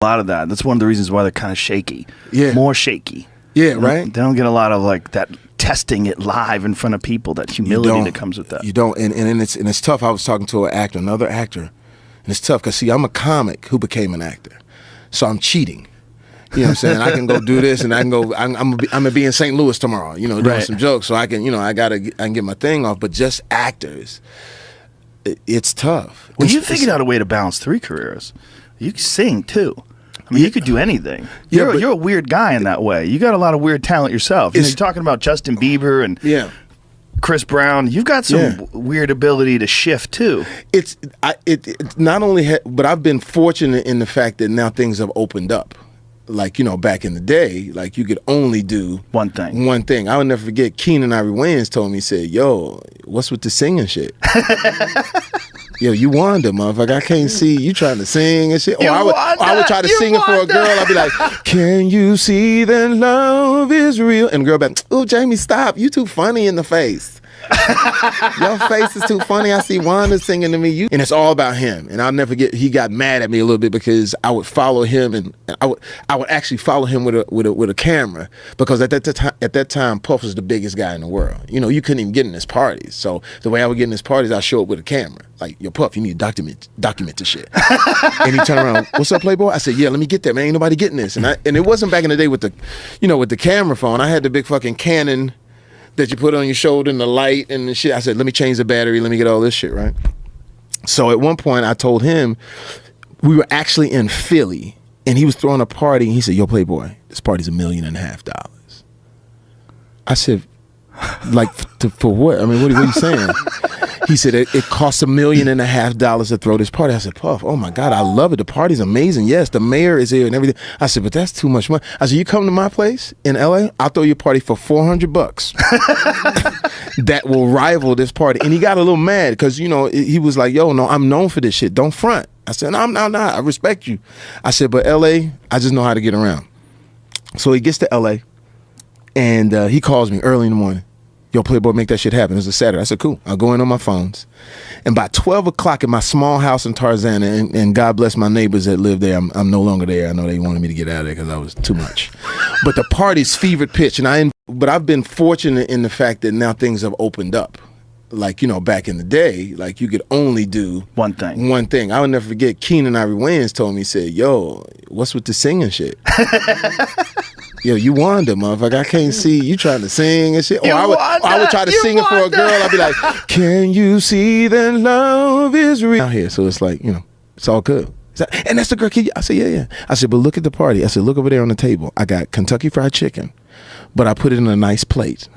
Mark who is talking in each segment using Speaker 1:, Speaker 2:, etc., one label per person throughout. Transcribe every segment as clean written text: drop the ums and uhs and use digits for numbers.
Speaker 1: A lot of that. That's one of the reasons why they're kind of shaky.
Speaker 2: Yeah.
Speaker 1: More shaky.
Speaker 2: Yeah, right?
Speaker 1: They don't get a lot of like that testing it live in front of people, that humility that comes with that.
Speaker 2: You don't. And it's tough. I was talking to another actor, and it's tough because, see, I'm a comic who became an actor. So I'm cheating. You know what I'm saying? I can go do this, and I can go. I'm gonna be in St. Louis tomorrow. You know, doing some jokes, so I can. You know, I can get my thing off. But just actors, it's tough.
Speaker 1: Well, you figured out a way to balance 3 careers. You can sing too. I mean, you could do anything. You're a weird guy in that way. You got a lot of weird talent yourself. You know, you're talking about Justin Bieber and Chris Brown. You've got some weird ability to shift too. It's
Speaker 2: not only, but I've been fortunate in the fact that now things have opened up. Like, you know, back in the day, like, you could only do
Speaker 1: one thing.
Speaker 2: I would never forget, Keenan Ivory Wayans told me, he said, yo, what's with the singing shit? Yo, you Wanda, motherfucker. I can't see you trying to sing and shit. Or I would try to sing it for a girl. I'd be like, can you see that love is real? And the girl be like, oh, Jamie, stop. You too funny in the face. Your face is too funny. I see Wanda singing to me. And it's all about him. And I'll never forget, he got mad at me a little bit because I would follow him, and I would actually follow him with a camera, because at that time Puff was the biggest guy in the world. You know, you couldn't even get in his parties. So the way I would get in his parties, I show up with a camera. Like, yo, Puff, you need to document this shit. And he turned around, what's up, Playboy? I said, yeah, let me get that, man. Ain't nobody getting this. And it wasn't back in the day with the camera phone. I had the big fucking Canon that you put on your shoulder and the light and the shit. I said, let me change the battery, let me get all this shit, right? So at one point I told him, we were actually in Philly, and he was throwing a party, and he said, yo, Playboy, this party's $1.5 million. I said, like, for what? I mean, what are you saying? He said, it costs $1.5 million to throw this party. I said, Puff, oh my God, I love it. The party's amazing. Yes, the mayor is here and everything. I said, but that's too much money. I said, you come to my place in LA, I'll throw you a party for $400 that will rival this party. And he got a little mad because, you know, he was like, yo, no, I'm known for this shit. Don't front. I said, no, I'm not. I respect you. I said, but LA, I just know how to get around. So he gets to LA, and he calls me early in the morning. Yo, Playboy, make that shit happen. It was a Saturday. I said, cool. I'll go in on my phones. And by 12 o'clock in my small house in Tarzana, and God bless my neighbors that live there, I'm no longer there. I know they wanted me to get out of there because I was too much. But the party's fevered pitch. But I've been fortunate in the fact that now things have opened up. Like, you know, back in the day, like, you could only do one thing. I would never forget, Keenan Ivory Wayans told me, he said, yo, what's with the singing shit? Yo, you Wanda, motherfucker. I can't see you trying to sing and shit. Or I would try to sing it for a girl. I'd be like, can you see that love is real out here? So it's like, you know, it's all good. And that's the girl. I said, yeah. I said, but look at the party. I said, look over there on the table. I got Kentucky Fried Chicken, but I put it in a nice plate.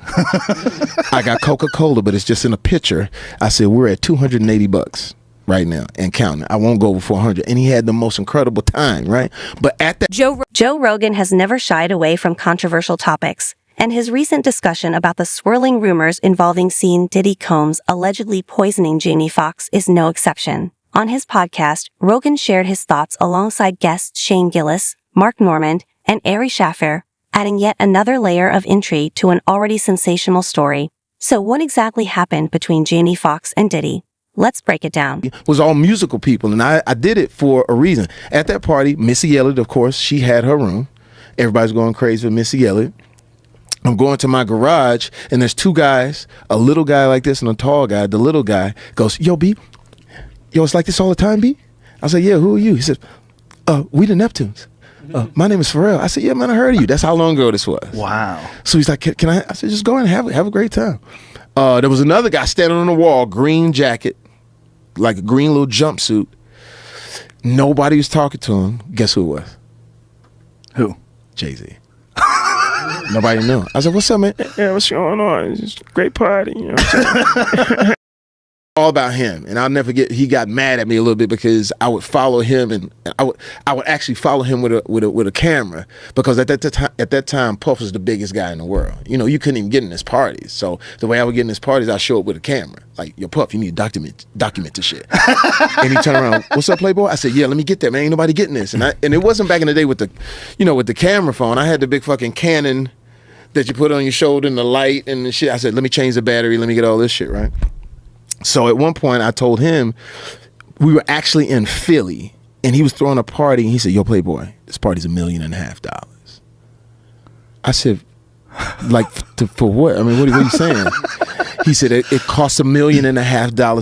Speaker 2: I got Coca-Cola, but it's just in a pitcher. I said, we're at $280 right now and counting. I won't go over 400. And he had the most incredible time, right? But at that,
Speaker 3: Joe Rogan has never shied away from controversial topics, and his recent discussion about the swirling rumors involving scene Diddy Combs allegedly poisoning Jamie Foxx is no exception. On his podcast, Rogan shared his thoughts alongside guests Shane Gillis, Mark Normand, and Ari Shaffir, adding yet another layer of intrigue to an already sensational story. So what exactly happened between Jamie Foxx and Diddy? Let's break it down.
Speaker 2: It was all musical people, and I did it for a reason. At that party, Missy Elliott, of course, she had her room. Everybody's going crazy with Missy Elliott. I'm going to my garage, and there's 2 guys, a little guy like this and a tall guy. The little guy goes, yo, B, yo, it's like this all the time, B? I said, yeah, who are you? He said, we the Neptunes. My name is Pharrell. I said, yeah, man, I heard of you. That's how long ago this was.
Speaker 1: Wow.
Speaker 2: So he's like, can I? I said, just go ahead and have a great time. There was another guy standing on the wall, green jacket, like a green little jumpsuit. Nobody was talking to him. Guess who it was?
Speaker 1: Who?
Speaker 2: Jay-Z. Nobody knew. I said, what's up, man?
Speaker 4: Yeah, what's going on? It's just a great party, you know what I'm saying?
Speaker 2: All about him. And I'll never forget, he got mad at me a little bit because I would follow him, and I would actually follow him with a camera, because at that time Puff was the biggest guy in the world. You know, you couldn't even get in his parties. So the way I would get in his parties, I show up with a camera. Like, yo, Puff, you need to document this shit. And he turned around, what's up, Playboy? I said, yeah, let me get that, man. Ain't nobody getting this. And it wasn't back in the day with the camera phone. I had the big fucking Canon that you put on your shoulder and the light and the shit. I said, let me change the battery, let me get all this shit, right? So at one point I told him, we were actually in Philly, and he was throwing a party, and he said, yo, Playboy, this party's $1.5 million. I said, like, for what? I mean, what are you saying? He said, it costs $1.5 million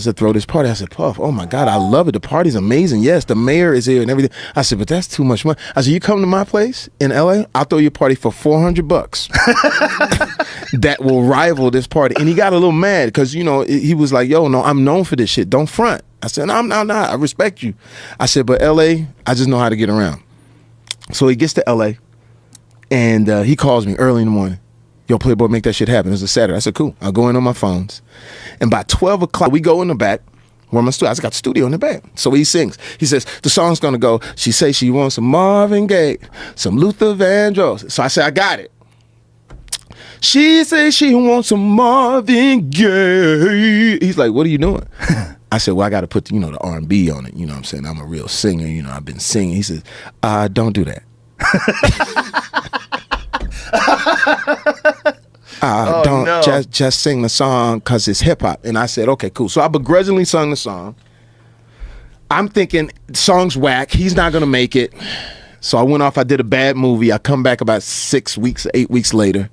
Speaker 2: to throw this party. I said, Puff, oh my God, I love it. The party's amazing. Yes, the mayor is here and everything. I said, but that's too much money. I said, you come to my place in LA, I'll throw you a party for $400 that will rival this party. And he got a little mad because, you know, he was like, yo, no, I'm known for this shit. Don't front. I said, no, I'm not. I respect you. I said, but LA, I just know how to get around. So he gets to LA and he calls me early in the morning. Yo, Playboy, make that shit happen. It was a Saturday. I said, cool. I'll go in on my phones. And by 12 o'clock, we go in the back where my studio. I got the studio in the back. So he sings. He says, the song's going to go, she say she wants some Marvin Gaye, some Luther Vandross. So I said, I got it. She say she wants some Marvin Gaye. He's like, what are you doing? I said, well, I got to put, you know, the R&B on it. You know what I'm saying? I'm a real singer. You know, I've been singing. He says, don't do that. Just sing the song because it's hip hop. And I said, okay, cool. So I begrudgingly sung the song. I'm thinking song's whack. He's not gonna make it. So I went off. I did a bad movie. I come back about 6 weeks, 8 weeks later.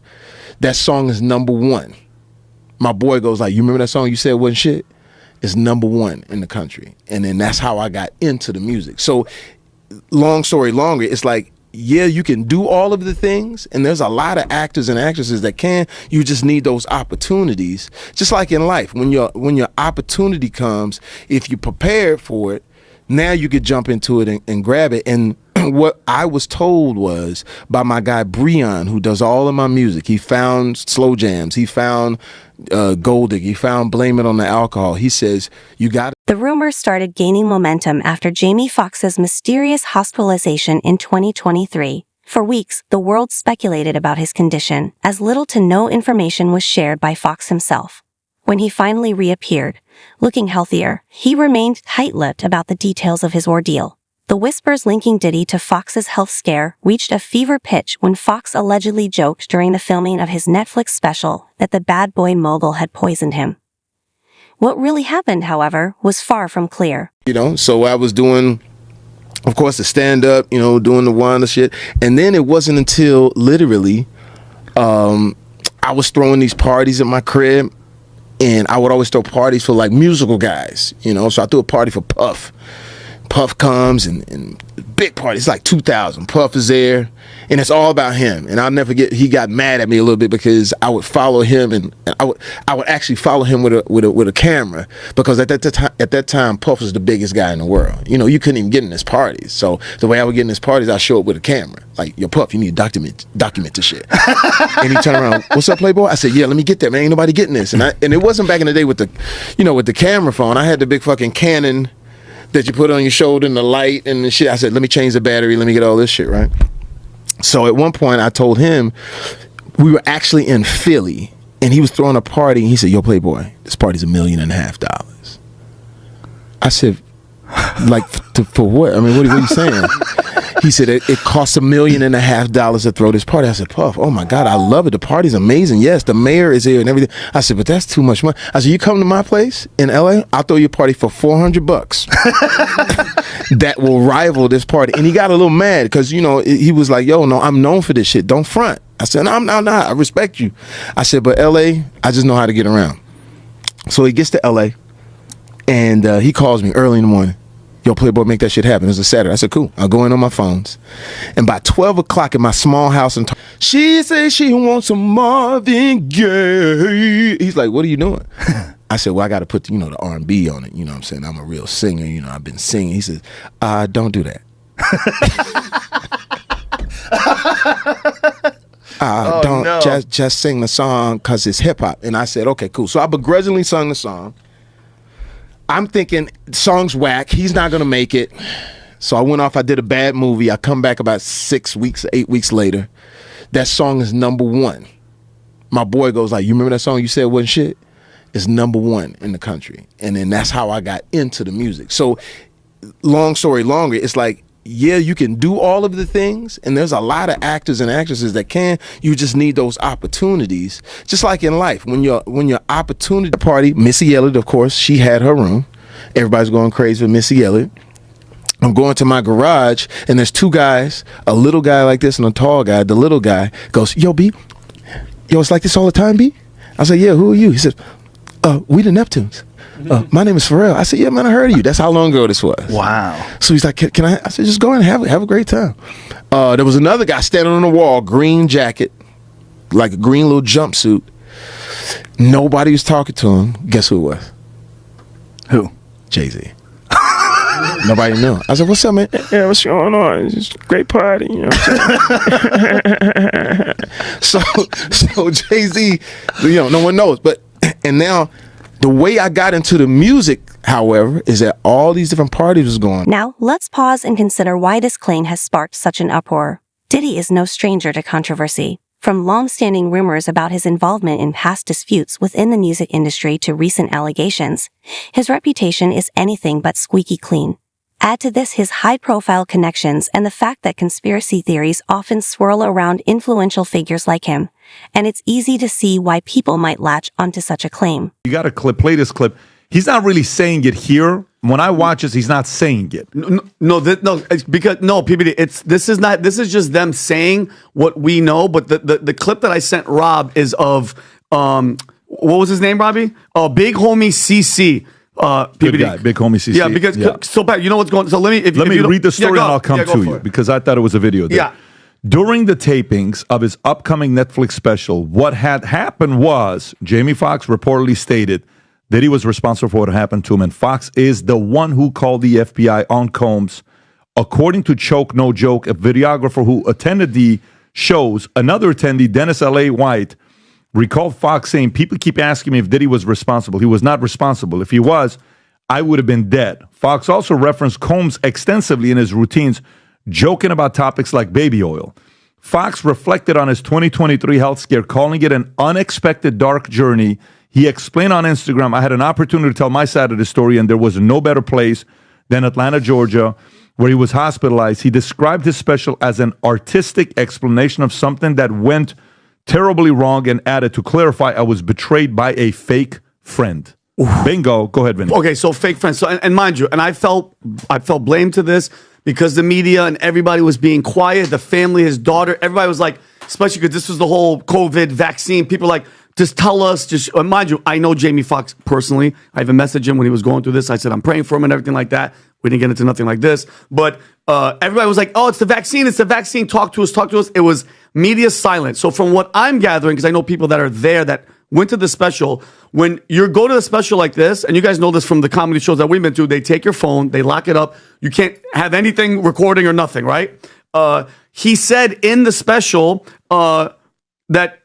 Speaker 2: That song is #1. My boy goes like, you remember that song you said wasn't shit? It's #1 in the country. And then that's how I got into the music. So long story longer, it's like, yeah, you can do all of the things, and there's a lot of actors and actresses that can. You just need those opportunities. Just like in life, when your opportunity comes, if you're prepared for it, now you could jump into it and grab it. And what I was told was by my guy Breon, who does all of my music. He found slow jams. He found Gold Digger. He found Blame It on the Alcohol. He says, you got it.
Speaker 3: The rumors started gaining momentum after Jamie Foxx's mysterious hospitalization in 2023. For weeks, the world speculated about his condition, as little to no information was shared by Foxx himself. When he finally reappeared, looking healthier, he remained tight-lipped about the details of his ordeal. The whispers linking Diddy to Foxx's health scare reached a fever pitch when Foxx allegedly joked during the filming of his Netflix special that the bad boy mogul had poisoned him. What really happened, however, was far from clear.
Speaker 2: You know, so I was doing, of course, the stand-up, you know, doing the Wanda shit. And then it wasn't until literally I was throwing these parties at my crib, and I would always throw parties for like musical guys, you know. So I threw a party for Puff. Puff comes and big party. It's like 2,000. Puff is there, and it's all about him. And I'll never forget, he got mad at me a little bit because I would follow him, and I would actually follow him with a camera, because at that time Puff was the biggest guy in the world. You know, you couldn't even get in his parties. So the way I would get in his parties, I show up with a camera, like, yo, Puff, you need to document this shit. And he turned around, what's up, Playboy? I said, yeah, let me get that, man. Ain't nobody getting this. And it wasn't back in the day with the, you know, with the camera phone. I had the big fucking Canon that you put on your shoulder and the light and the shit. I said, let me change the battery, let me get all this shit, right? So at one point I told him, we were actually in Philly and he was throwing a party, and he said, yo, Playboy, this party's $1.5 million. I said, like, for what? I mean, what are you saying? He said, it costs $1.5 million to throw this party. I said, Puff, oh my God, I love it. The party's amazing. Yes, the mayor is here and everything. I said, but that's too much money. I said, you come to my place in LA, I'll throw you a party for $400 that will rival this party. And he got a little mad because, you know, he was like, yo, no, I'm known for this shit. Don't front. I said, no, I'm not. I respect you. I said, but LA, I just know how to get around. So he gets to LA and he calls me early in the morning. Yo, Playboy, make that shit happen. It was a Saturday. I said, cool. I'll go in on my phones. And by 12 o'clock in my small house, she say she wants some Marvin Gaye. He's like, what are you doing? I said, well, I got to put, you know, the R&B on it. You know what I'm saying? I'm a real singer. You know, I've been singing. He says, don't do that. Just sing the song because it's hip hop. And I said, okay, cool. So I begrudgingly sung the song. I'm thinking song's whack. He's not gonna make it. So I went off. I did a bad movie. I come back about 6 weeks, 8 weeks later. That song is #1. My boy goes like, you remember that song you said wasn't shit? It's #1 in the country. And then that's how I got into the music. So long story longer, it's like, yeah, you can do all of the things, and there's a lot of actors and actresses that can. You just need those opportunities. Just like in life, when your opportunity party, Missy Elliott, of course, she had her room. Everybody's going crazy for Missy Elliott. I'm going to my garage, and there's two guys, a little guy like this and a tall guy. The little guy goes, yo, B, yo, it's like this all the time, B? I said, yeah, who are you? He said, we the Neptunes. My name is Pharrell. I said, yeah, man, I heard of you. That's how long ago this was.
Speaker 1: Wow.
Speaker 2: So he's like, can I? I said, just go in and have a great time. There was another guy standing on the wall, green jacket, like a green little jumpsuit. Nobody was talking to him. Guess who it was?
Speaker 1: Who?
Speaker 2: Jay-Z. Nobody knew. I said, what's up, man?
Speaker 4: Yeah, what's going on? It's just a great party, you know what I'm saying?
Speaker 2: So Jay-Z, no one knows. But and now the way I got into the music, however, is that all these different parties was going on.
Speaker 3: Now, let's pause and consider why this claim has sparked such an uproar. Diddy is no stranger to controversy. From long-standing rumors about his involvement in past disputes within the music industry to recent allegations, his reputation is anything but squeaky clean. Add to this his high-profile connections and the fact that conspiracy theories often swirl around influential figures like him, and it's easy to see why people might latch onto such a claim.
Speaker 5: You got to play this clip. He's not really saying it here. When I watch this, he's not saying it.
Speaker 6: No, it's because PBD. This is just them saying what we know. But the clip that I sent Rob is of what was his name, Robbie? Big homie CC. PBD.
Speaker 5: Good guy, big homie CC.
Speaker 6: Yeah, because so Pat, you know what's going on. So let me
Speaker 5: read the story and I'll come to you because I thought it was a video there.
Speaker 6: Yeah.
Speaker 5: During the tapings of his upcoming Netflix special, what had happened was Jamie Foxx reportedly stated that he was responsible for what happened to him, and Foxx is the one who called the FBI on Combs. According to Choke No Joke, a videographer who attended the shows, another attendee, Dennis L.A. White, recalled Foxx saying, people keep asking me if Diddy was responsible. He was not responsible. If he was, I would have been dead. Foxx also referenced Combs extensively in his routines, joking about topics like baby oil. Foxx reflected on his 2023 health scare, calling it an unexpected dark journey. He explained on Instagram, I had an opportunity to tell my side of the story, and there was no better place than Atlanta, Georgia, where he was hospitalized. He described his special as an artistic explanation of something that went terribly wrong and added, to clarify, I was betrayed by a fake friend. Bingo. Go ahead, Vinny.
Speaker 6: Okay, so fake friends. So and mind you, and I felt blame to this because the media and everybody was being quiet. The family, his daughter, everybody was like, especially because this was the whole COVID vaccine. People were like, just tell us. Just mind you, I know Jamie Foxx personally. I even messaged him when he was going through this. I said I'm praying for him and everything like that. We didn't get into nothing like this, but everybody was like, "Oh, it's the vaccine. It's the vaccine. Talk to us. Talk to us." It was media silent. So from what I'm gathering, because I know people that are there that went to the special, when you go to a special like this, and you guys know this from the comedy shows that we've been to, they take your phone, they lock it up. You can't have anything recording or nothing, right? He said in the special that,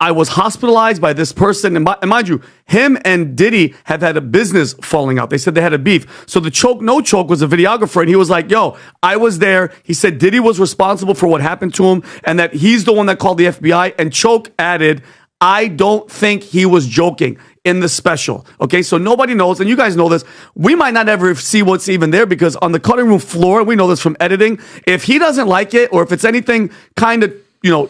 Speaker 6: I was hospitalized by this person. And mind you, him and Diddy have had a business falling out. They said they had a beef. So the Choke No Choke was a videographer, and he was like, yo, I was there. He said Diddy was responsible for what happened to him and that he's the one that called the FBI. And Choke added, I don't think he was joking in the special. Okay, so nobody knows, and you guys know this. We might not ever see what's even there because on the cutting room floor, we know this from editing, if he doesn't like it or if it's anything kind of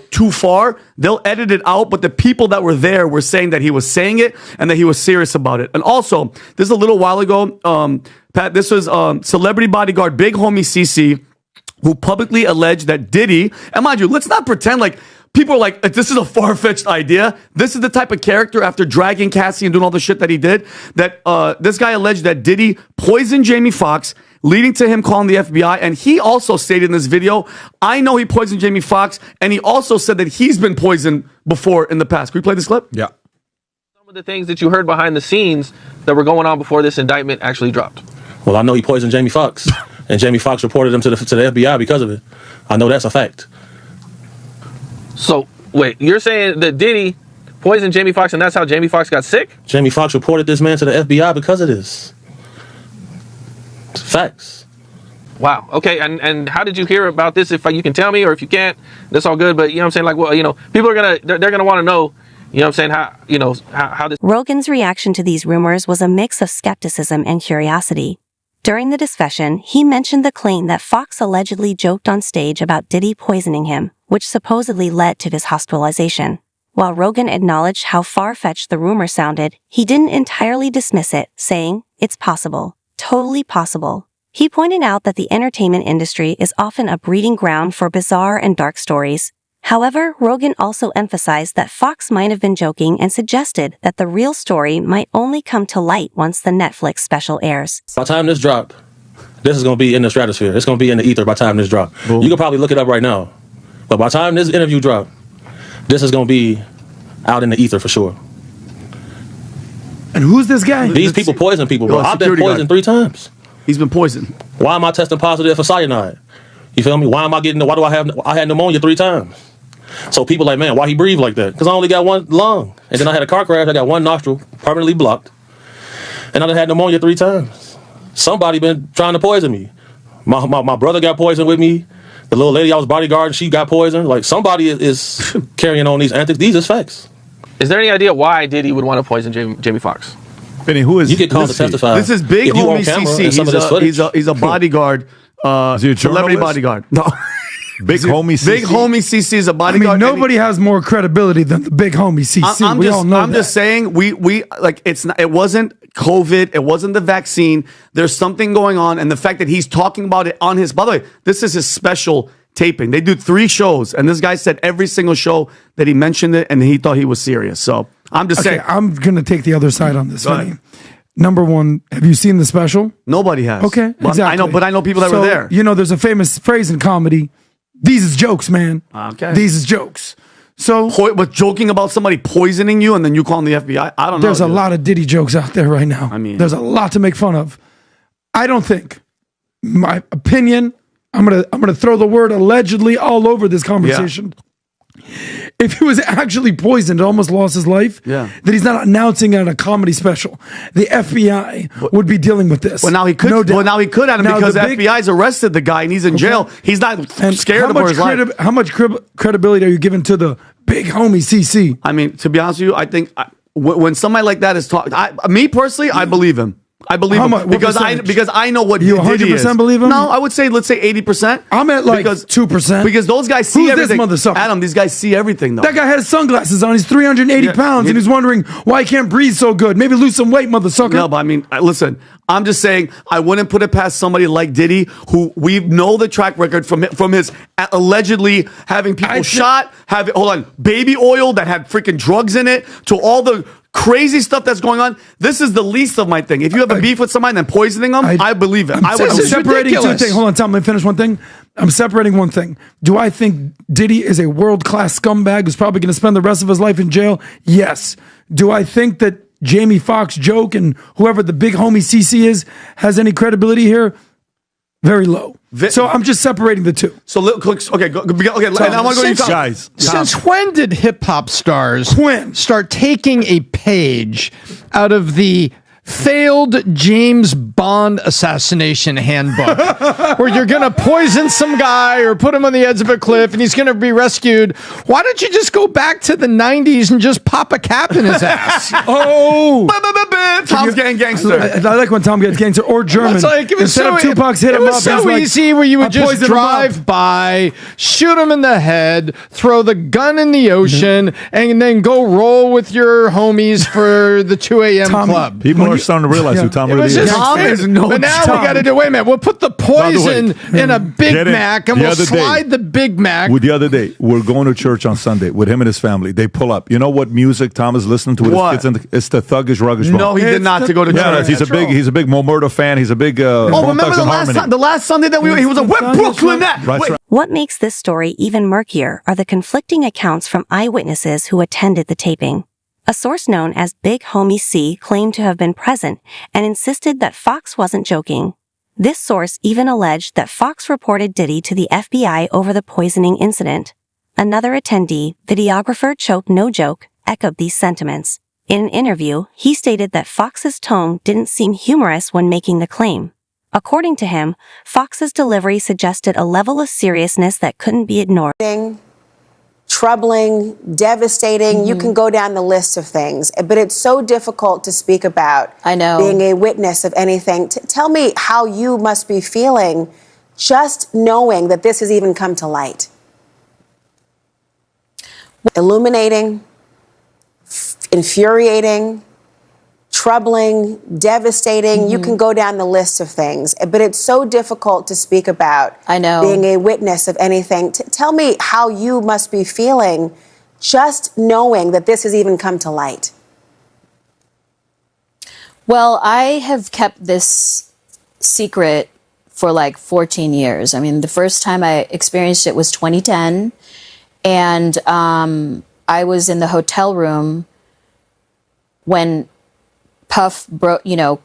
Speaker 6: too far, they'll edit it out. But the people that were there were saying that he was saying it and that he was serious about it. And also, this is a little while ago, Pat, this was celebrity bodyguard Big Homie CC, who publicly alleged that Diddy, and mind you, let's not pretend like people are like, this is a far-fetched idea. This is the type of character, after dragging Cassie and doing all the shit that he did, that this guy alleged that Diddy poisoned Jamie Foxx, leading to him calling the FBI. And he also stated in this video, I know he poisoned Jamie Foxx, and he also said that he's been poisoned before in the past. Can we play this clip?
Speaker 5: Yeah.
Speaker 7: Some of the things that you heard behind the scenes that were going on before this indictment actually dropped.
Speaker 8: Well, I know he poisoned Jamie Foxx, and Jamie Foxx reported him to the FBI because of it. I know that's a fact.
Speaker 7: So, wait, you're saying that Diddy poisoned Jamie Foxx, and that's how Jamie Foxx got sick?
Speaker 8: Jamie Foxx reported this man to the FBI because of this. Facts.
Speaker 7: Wow. Okay. And how did you hear about this? If you can tell me, or if you can't, that's all good. But you know what I'm saying? Like, well, people are they're gonna want to know, you know what I'm saying? How this.
Speaker 3: Rogan's reaction to these rumors was a mix of skepticism and curiosity. During the discussion, he mentioned the claim that Foxx allegedly joked on stage about Diddy poisoning him, which supposedly led to his hospitalization. While Rogan acknowledged how far-fetched the rumor sounded, he didn't entirely dismiss it, saying, it's possible. totally possible. He pointed out that the entertainment industry is often a breeding ground for bizarre and dark stories. However, Rogan also emphasized that Foxx might have been joking and suggested that the real story might only come to light once the Netflix special airs.
Speaker 8: By the time this drop, this is going to be in the stratosphere. It's going to be in the ether by the time this drop. Boom. You can probably look it up right now. But by the time this interview drop, this is going to be out in the ether for sure.
Speaker 4: And who's this guy?
Speaker 8: These people poison people, bro. I've been poisoned 3 times.
Speaker 6: He's been poisoned.
Speaker 8: Why am I testing positive for cyanide? You feel me? Why do I had pneumonia 3 times? So people like, man, why he breathe like that? Because I only got 1 lung. And then I had a car crash. I got 1 nostril permanently blocked. And I done had pneumonia 3 times. Somebody been trying to poison me. My brother got poisoned with me. The little lady I was bodyguarding, she got poisoned. Like, somebody is carrying on these antics. These is facts.
Speaker 7: Is there any idea why Diddy would want to poison Jamie Foxx?
Speaker 5: Benny, who is
Speaker 8: you get called to testify?
Speaker 6: This is big homie CC. He's a bodyguard.
Speaker 5: Is he a
Speaker 6: celebrity bodyguard. No.
Speaker 5: Big homie CC.
Speaker 6: Big homie CC is a bodyguard.
Speaker 4: I mean, nobody has more credibility than the big homie CC.
Speaker 6: I'm just saying we like it wasn't COVID, it wasn't the vaccine. There's something going on, and the fact that he's talking about it on his. By the way, this is his special taping. They do 3 shows, and this guy said every single show that he mentioned it, and he thought he was serious. So I'm just saying.
Speaker 4: I'm gonna take the other side on this. Number one, have you seen the special?
Speaker 6: Nobody has.
Speaker 4: Okay, exactly.
Speaker 6: I know people that were there.
Speaker 4: You know, there's a famous phrase in comedy. These is jokes, man.
Speaker 6: Okay.
Speaker 4: These is jokes. So,
Speaker 6: but joking about somebody poisoning you and then you calling the FBI, I don't know.
Speaker 4: There's a lot of Diddy jokes out there right now.
Speaker 6: I mean,
Speaker 4: there's a lot to make fun of. I don't think, my opinion, I'm gonna throw the word allegedly all over this conversation. Yeah. If he was actually poisoned, almost lost his life, that he's not announcing it on a comedy special, the FBI would be dealing with this.
Speaker 6: Well, now he could. No doubt. Well, now he could have him because the FBI's arrested the guy and he's in jail. He's not scared for his life.
Speaker 4: How much credibility are you giving to the big homie CC?
Speaker 6: I mean, to be honest with you, I think when somebody like that is talking, me personally, I believe him. I believe him because I know what
Speaker 4: you
Speaker 6: Diddy is.
Speaker 4: 100% believe him?
Speaker 6: No, I would say let's say 80%.
Speaker 4: I'm at like 2%
Speaker 6: because those guys see everything.
Speaker 4: This motherfucker?
Speaker 6: Adam, these guys see everything though.
Speaker 4: That guy has sunglasses on. He's 380 pounds and he's wondering why he can't breathe so good. Maybe lose some weight, motherfucker.
Speaker 6: No, but I mean, listen. I'm just saying I wouldn't put it past somebody like Diddy, who we know the track record from his allegedly having people shot, baby oil that had freaking drugs in it, to all the crazy stuff that's going on. This is the least of my thing. If you have a beef with somebody and then poisoning them, I believe it.
Speaker 4: I'm separating 2 things. Hold on, Tom, let me finish one thing. I'm separating one thing. Do I think Diddy is a world-class scumbag who's probably going to spend the rest of his life in jail? Yes. Do I think that Jamie Foxx joke and whoever the big homie CC is has any credibility here? Very low. So I'm just separating the 2.
Speaker 6: So okay. And I want to go to you guys.
Speaker 9: Since when did hip hop stars start taking a page out of the failed James Bond assassination handbook where you're going to poison some guy or put him on the edge of a cliff and he's going to be rescued? Why don't you just go back to the 90s and just pop a cap in his ass?
Speaker 6: Tom's getting gangster.
Speaker 4: I like when Tom gets gangster or German. Instead of Tupac's hit him up.
Speaker 9: It was so easy where you would just drive by, shoot him in the head, throw the gun in the ocean, and then go roll with your homies for the 2 a.m. club.
Speaker 5: People are starting to realize who Tom really is.
Speaker 9: But now we got to do, wait a minute, we'll put the poison in a Big Mac and we'll slide the Big Mac.
Speaker 5: The other day, we're going to church on Sunday with him and his family. They pull up. You know what music Tom is listening to with his kids? It's the Thuggish Ruggish.
Speaker 6: No, he did not to go to church.
Speaker 5: He's a big Mo Murda fan. He's a big
Speaker 6: remember the last Sunday that he was like, "Where Brooklyn at?"
Speaker 5: Right.
Speaker 3: What makes this story even murkier are the conflicting accounts from eyewitnesses who attended the taping. A source known as Big Homie C claimed to have been present and insisted that Foxx wasn't joking. This source even alleged that Foxx reported Diddy to the FBI over the poisoning incident. Another attendee, videographer Choke No Joke, echoed these sentiments. In an interview, he stated that Foxx's tone didn't seem humorous when making the claim. According to him, Foxx's delivery suggested a level of seriousness that couldn't be ignored.
Speaker 10: Troubling, devastating. You can go down the list of things, but it's so difficult to speak about.
Speaker 11: I know.
Speaker 10: Being a witness of anything. Tell me how you must be feeling just knowing that this has even come to light. Illuminating, infuriating, troubling, devastating. You can go down the list of things, but it's so difficult to speak about.
Speaker 11: I know.
Speaker 10: Being a witness of anything. Tell me how you must be feeling just knowing that this has even come to light.
Speaker 11: Well, I have kept this secret for like 14 years. I mean, the first time I experienced it was 2010. And I was in the hotel room when Puff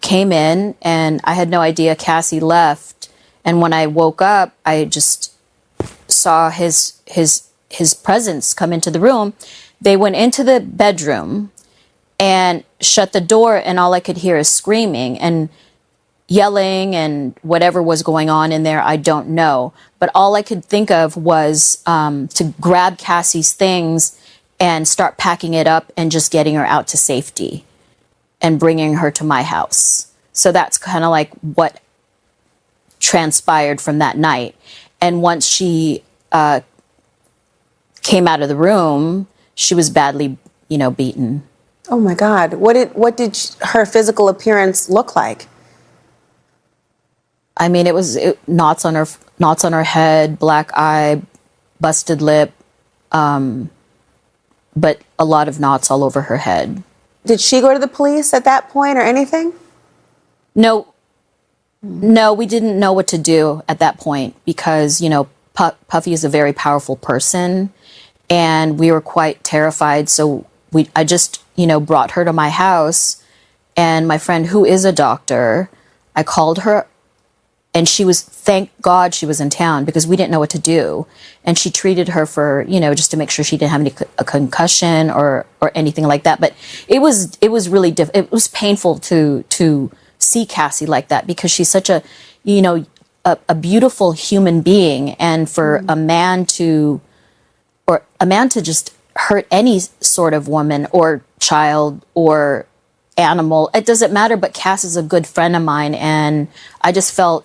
Speaker 11: came in, and I had no idea Cassie left. And when I woke up, I just saw his presence come into the room. They went into the bedroom and shut the door, and all I could hear is screaming and yelling and whatever was going on in there, I don't know. But all I could think of was to grab Cassie's things and start packing it up and just getting her out to safety and bringing her to my house. So that's kind of like what transpired from that night. And once she came out of the room, she was badly, beaten.
Speaker 10: Oh my God. What did her physical appearance look like?
Speaker 11: I mean, it was knots on her head, black eye, busted lip, but a lot of knots all over her head.
Speaker 10: Did she go to the police at that point or anything?
Speaker 11: No, we didn't know what to do at that point because, Puffy is a very powerful person and we were quite terrified. So I just, brought her to my house, and my friend, who is a doctor, I called her, and thank God she was in town because we didn't know what to do. And she treated her for, just to make sure she didn't have a concussion or anything like that. But it was really it was painful to see Cassie like that because she's such a beautiful human being. And for a man to just hurt any sort of woman or child or animal, it doesn't matter. But Cass is a good friend of mine, and I just felt,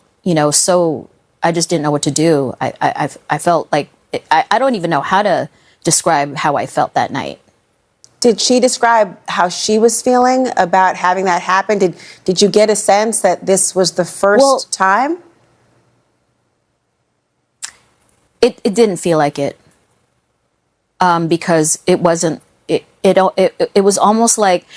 Speaker 11: so I just didn't know what to do. I felt like I don't even know how to describe how I felt that night.
Speaker 10: Did she describe how she was feeling about having that happen? Did you get a sense that this was the first time?
Speaker 11: It didn't feel like it, because it wasn't. It was almost like,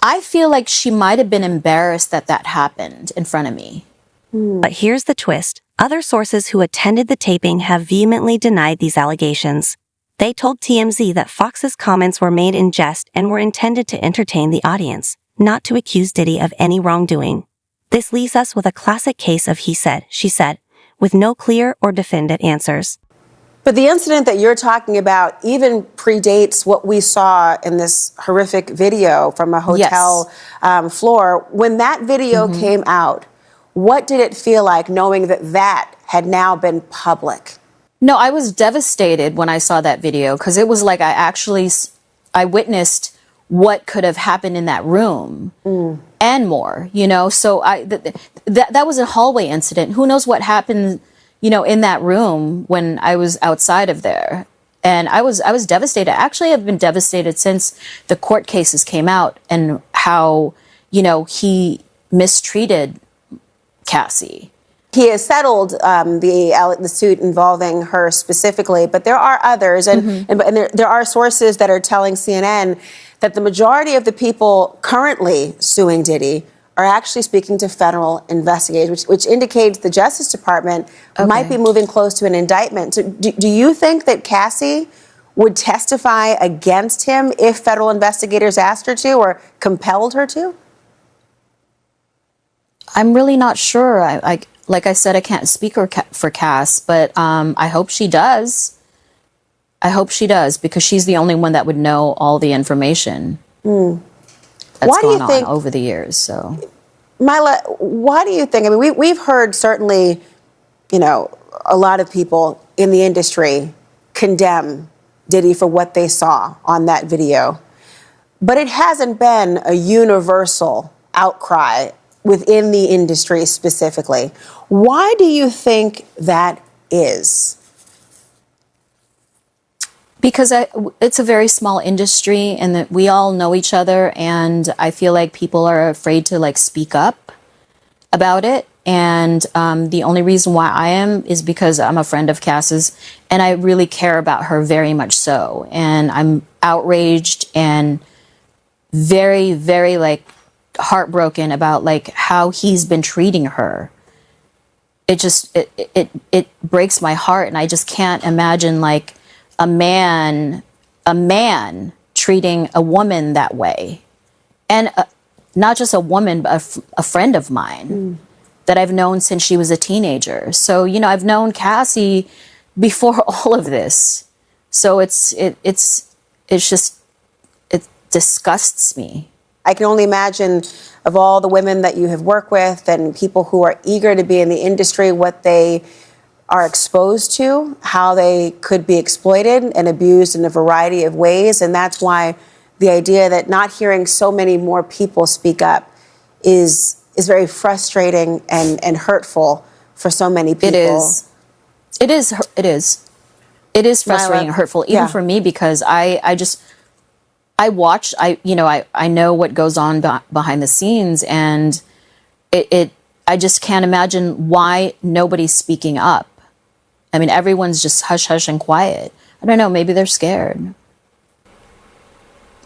Speaker 11: I feel like she might have been embarrassed that happened in front of me.
Speaker 3: But here's the twist. Other sources who attended the taping have vehemently denied these allegations. They told TMZ that Foxx's comments were made in jest and were intended to entertain the audience, not to accuse Diddy of any wrongdoing. This leaves us with a classic case of he said, she said, with no clear or definitive answers.
Speaker 10: But the incident that you're talking about even predates what we saw in this horrific video from a hotel floor. When that video came out, what did it feel like knowing that had now been public?
Speaker 11: No, I was devastated when I saw that video because it was like I witnessed what could have happened in that room and more, So that was a hallway incident. Who knows what happened, in that room when I was outside of there. And I was devastated. Actually, I've been devastated since the court cases came out and how, he mistreated Cassie.
Speaker 10: He has settled the suit involving her specifically, but there are others, and there are sources that are telling CNN that the majority of the people currently suing Diddy are actually speaking to federal investigators, which indicates the Justice Department might be moving close to an indictment. So do you think that Cassie would testify against him if federal investigators asked her to or compelled her to?
Speaker 11: I'm really not sure. Like I said, I can't speak for Cass, but I hope she does. I hope she does because she's the only one that would know all the information that's gone on over the years. So,
Speaker 10: Mila, why do you think? I mean, we've heard certainly, a lot of people in the industry condemn Diddy for what they saw on that video, but it hasn't been a universal outcry within the industry specifically. Why do you think that is?
Speaker 11: Because it's a very small industry and that we all know each other, and I feel like people are afraid to like speak up about it. And the only reason why I am is because I'm a friend of Cass's and I really care about her very much so. And I'm outraged and very, very like heartbroken about like how he's been treating her. It just, it breaks my heart, and I just can't imagine like a man treating a woman that way. And not just a woman, but a friend of mine that I've known since she was a teenager. So, you know, I've known Cassie before all of this. So it disgusts me.
Speaker 10: I can only imagine, of all the women that you have worked with and people who are eager to be in the industry, what they are exposed to, how they could be exploited and abused in a variety of ways. And that's why the idea that not hearing so many more people speak up is very frustrating and hurtful for so many people.
Speaker 11: It is frustrating and hurtful, even for me, because I watch, I know what goes on behind the scenes, and I just can't imagine why nobody's speaking up. I mean, everyone's just hush hush and quiet. I don't know, maybe they're scared.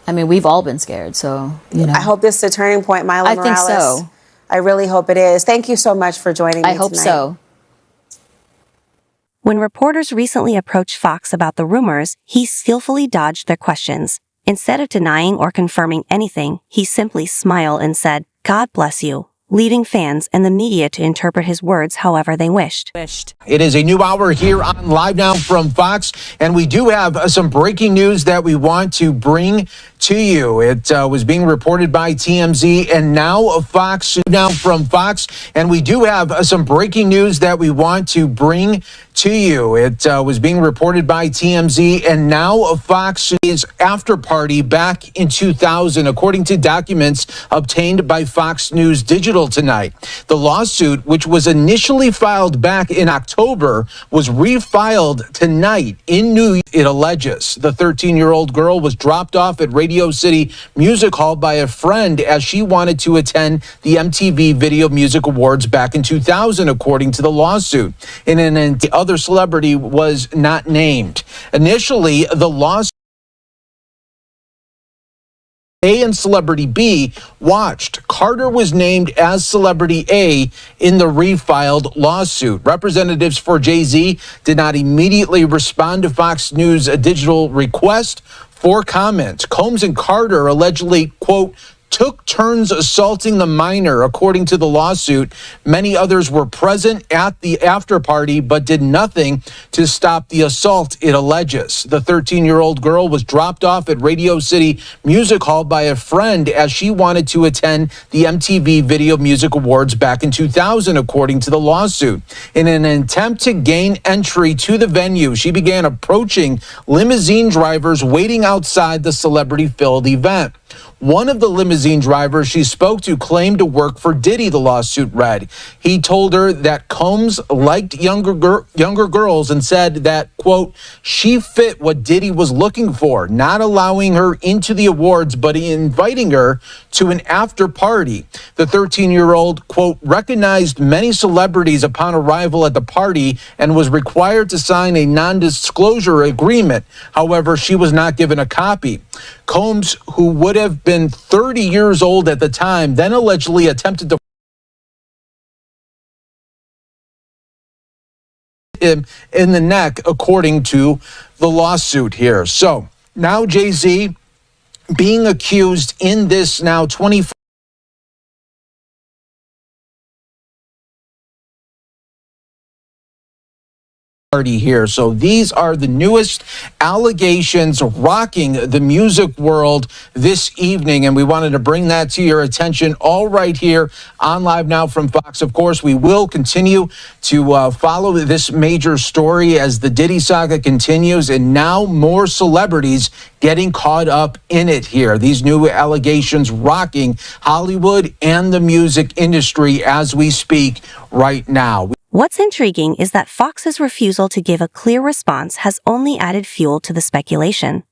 Speaker 11: I mean, we've all been scared, so, you know.
Speaker 10: I hope this is a turning point, Mila Morales.
Speaker 11: I think so.
Speaker 10: I really hope it is. Thank you so much for joining me
Speaker 11: I hope
Speaker 10: tonight.
Speaker 11: so.
Speaker 3: When reporters recently approached Foxx about the rumors, he skillfully dodged their questions. Instead of denying or confirming anything, he simply smiled and said, "God bless you," leaving fans and the media to interpret his words however they wished.
Speaker 12: It is a new hour here on Live Now from Fox, and we do have some breaking news that we want to bring to you. It was being reported by TMZ and now Fox, now from Fox, and we do have some breaking news that we want to bring to you. It was being reported by TMZ and now Fox's after party back in 2000, according to documents obtained by Fox News Digital tonight. The lawsuit, which was initially filed back in October, was refiled tonight in New York. It alleges the 13-year-old girl was dropped off at Radio City Music Hall by a friend as she wanted to attend the MTV Video Music Awards back in 2000, according to the lawsuit. And the other celebrity was not named. Initially, the lawsuit A and Celebrity B watched. Carter was named as Celebrity A in the refiled lawsuit. Representatives for Jay-Z did not immediately respond to Fox News' digital request for comment. Combs and Carter allegedly, quote, took turns assaulting the minor, according to the lawsuit. Many others were present at the after party, but did nothing to stop the assault, it alleges. The 13-year-old girl was dropped off at Radio City Music Hall by a friend as she wanted to attend the MTV Video Music Awards back in 2000, according to the lawsuit. In an attempt to gain entry to the venue, she began approaching limousine drivers waiting outside the celebrity-filled event. One of the limousine drivers she spoke to claimed to work for Diddy, the lawsuit read. He told her that Combs liked younger girls and said that, quote, she fit what Diddy was looking for, not allowing her into the awards, but inviting her to an after party. The 13-year-old, quote, recognized many celebrities upon arrival at the party and was required to sign a non-disclosure agreement. However, she was not given a copy. Combs, who would have been 30 years old at the time, then allegedly attempted to him in the neck, according to the lawsuit here. So now Jay-Z being accused in this now 24 here. So these are the newest allegations rocking the music world this evening, and we wanted to bring that to your attention all right here on Live Now from Fox. Of course, we will continue to follow this major story as the Diddy saga continues, and now more celebrities getting caught up in it here. These new allegations rocking Hollywood and the music industry as we speak right now.
Speaker 3: What's intriguing is that Foxx's refusal to give a clear response has only added fuel to the speculation.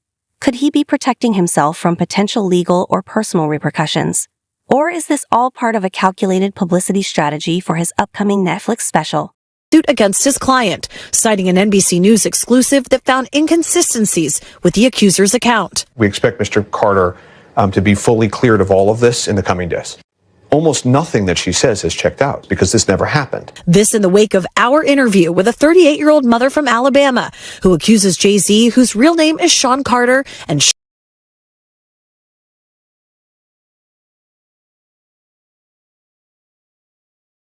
Speaker 3: Could he be protecting himself from potential legal or personal repercussions? Or is this all part of a calculated publicity strategy for his upcoming Netflix special?
Speaker 13: Suit against his client, citing an NBC News exclusive that found inconsistencies with the accuser's account.
Speaker 14: We expect Mr. Carter to be fully cleared of all of this in the coming days. Almost nothing that she says has checked out because this never happened.
Speaker 13: This in the wake of our interview with a 38-year-old mother from Alabama who accuses Jay-Z, whose real name is Sean Carter, and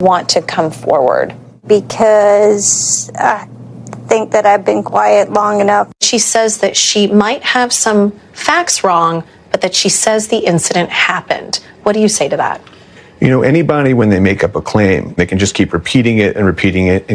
Speaker 15: want to come forward.
Speaker 16: Because I think that I've been quiet long enough.
Speaker 15: She says that she might have some facts wrong, but that she says the incident happened. What do you say to that?
Speaker 14: You know, anybody, when they make up a claim, they can just keep repeating it and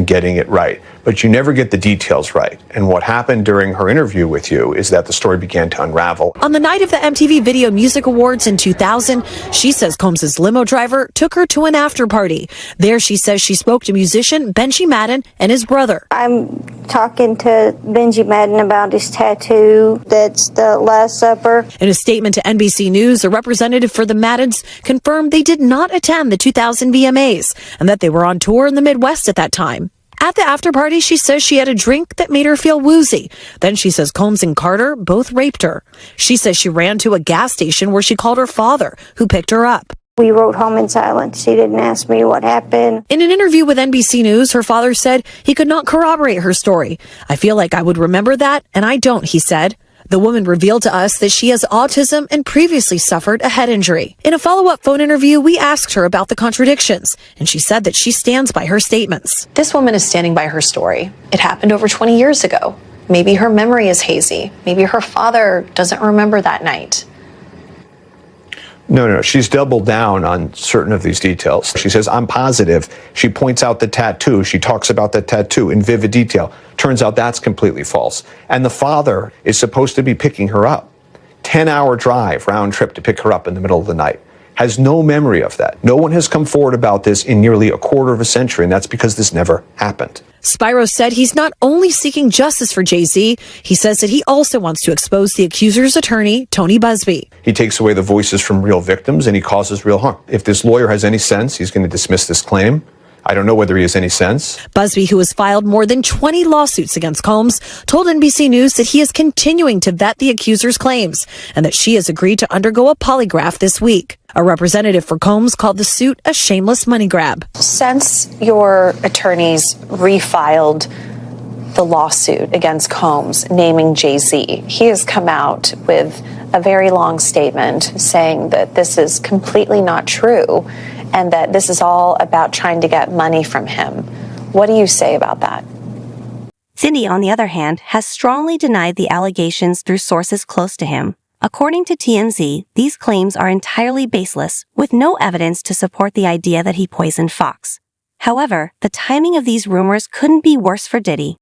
Speaker 14: getting it right. But you never get the details right. And what happened during her interview with you is that the story began to unravel.
Speaker 13: On the night of the MTV Video Music Awards in 2000, she says Combs' limo driver took her to an after party. There she says she spoke to musician Benji Madden and his brother.
Speaker 16: I'm talking to Benji Madden about his tattoo. That's the Last Supper.
Speaker 13: In a statement to NBC News, a representative for the Maddens confirmed they did not attend the 2000 VMAs and that they were on tour in the Midwest at that time. At the after party, she says she had a drink that made her feel woozy. Then she says Combs and Carter both raped her. She says she ran to a gas station where she called her father, who picked her up.
Speaker 16: We rode home in silence. She didn't ask me what happened.
Speaker 13: In an interview with NBC News, her father said he could not corroborate her story. I feel like I would remember that, and I don't, he said. The woman revealed to us that she has autism and previously suffered a head injury. In a follow-up phone interview, we asked her about the contradictions, and she said that she stands by her statements.
Speaker 15: This woman is standing by her story. It happened over 20 years ago. Maybe her memory is hazy. Maybe her father doesn't remember that night.
Speaker 14: No, she's doubled down on certain of these details. She says, I'm positive. She points out the tattoo. She talks about the tattoo in vivid detail. Turns out that's completely false. And the father is supposed to be picking her up. 10-hour drive, round trip to pick her up in the middle of the night. Has no memory of that. No one has come forward about this in nearly a quarter of a century, and that's because this never happened.
Speaker 13: Spyro said he's not only seeking justice for Jay-Z, he says that he also wants to expose the accuser's attorney, Tony Busby.
Speaker 14: He takes away the voices from real victims and he causes real harm. If this lawyer has any sense, he's going to dismiss this claim. I don't know whether he has any sense.
Speaker 13: Busby, who has filed more than 20 lawsuits against Combs, told NBC News that he is continuing to vet the accuser's claims and that she has agreed to undergo a polygraph this week. A representative for Combs called the suit a shameless money grab.
Speaker 15: Since your attorneys refiled the lawsuit against Combs naming Jay-Z, he has come out with a very long statement saying that this is completely not true and that this is all about trying to get money from him. What do you say about that?
Speaker 3: Diddy, on the other hand, has strongly denied the allegations through sources close to him. According to TMZ, these claims are entirely baseless, with no evidence to support the idea that he poisoned Foxx. However, the timing of these rumors couldn't be worse for Diddy.